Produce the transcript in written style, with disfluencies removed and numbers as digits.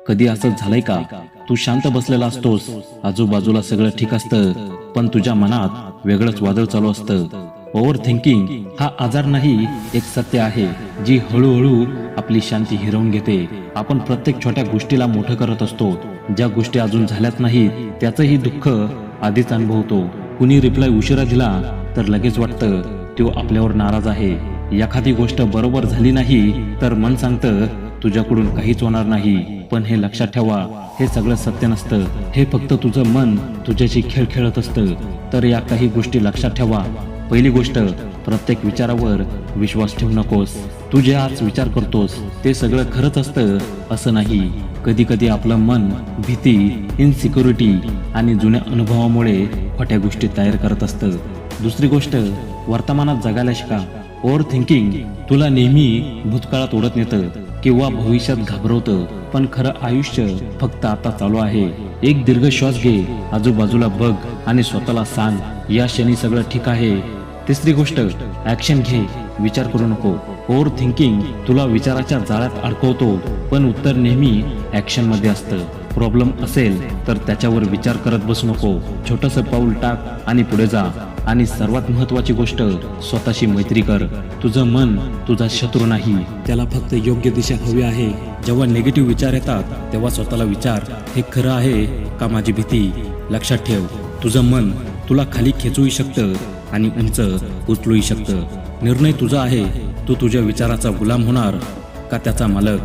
कधी असं झालंय का? तू शांत बसलेला असतोस, आजूबाजूला सगळं ठीक असतं, पण तुझ्या मनात वेगळंच वादळ चालू असतं. ओव्हर थिंकिंग हा आजार नाही, एक सत्य आहे जी हळूहळू आपली शांती हिरवून घेते. आपण प्रत्येक छोट्या गोष्टीला मोठं करत असतो. ज्या गोष्टी अजून झाल्याच नाहीत त्याचंही दुःख आधीच अनुभवतो. कुणी रिप्लाय उशिरा दिला तर लगेच वाटतं तो आपल्यावर नाराज आहे. एखादी गोष्ट बरोबर झाली नाही तर मन सांगतं तुझ्याकडून काहीच होणार नाही. पण हे लक्षात ठेवा, हे सगळं सत्य नसतं. हे फक्त तुझं मन तुझ्याशी खेळ खेळत असतं. तर या काही गोष्टी लक्षात ठेवा. पहिली गोष्ट, प्रत्येक विचारावर विश्वास ठेवू नकोस. तू जे आज विचार करतोस ते सगळं खरंच असतं असं नाही. कधी कधी आपलं मन भीती, इनसिक्युरिटी आणि जुन्या अनुभवामुळे खोट्या गोष्टी तयार करत असतं. दुसरी गोष्ट, वर्तमानात जगायला शिका. ओव्हर थिंकिंग तुला नेहमी भूतकाळात ओढत नेतं किंवा भविष्यात घाबरवतं. पण खरं आयुष्य फक्त आता चालू आहे. एक दीर्घ श्वास घे, आजूबाजूला बघ आणि स्वतःला सांग या क्षणी सगळं ठीक आहे. तिसरी गोष्ट, ऍक्शन घे, विचार करू नको. ओव्हर थिंकिंग तुला विचाराच्या जाळ्यात अडकवतो, पण उत्तर नेहमी ऍक्शन मध्ये असतं. प्रॉब्लेम असेल तर त्याच्यावर विचार करत बसू नको. छोटंसं पाऊल टाक आणि पुढे जा. आणि सर्वात महत्वाची गोष्ट, स्वतःशी मैत्री कर. तुझं मन तुझा शत्रू नाही, त्याला फक्त योग्य दिशा हवी आहे. जेव्हा निगेटिव्ह विचार येतात तेव्हा स्वतःला विचार, हे खरं आहे का माझी भीती? लक्षात ठेव, तुझं मन तुला खाली खेचूही शकतं आणि उंच उचलूही शकतं. निर्णय तुझा आहे. तू तुझ्या विचाराचा गुलाम होणार का त्याचा मालक?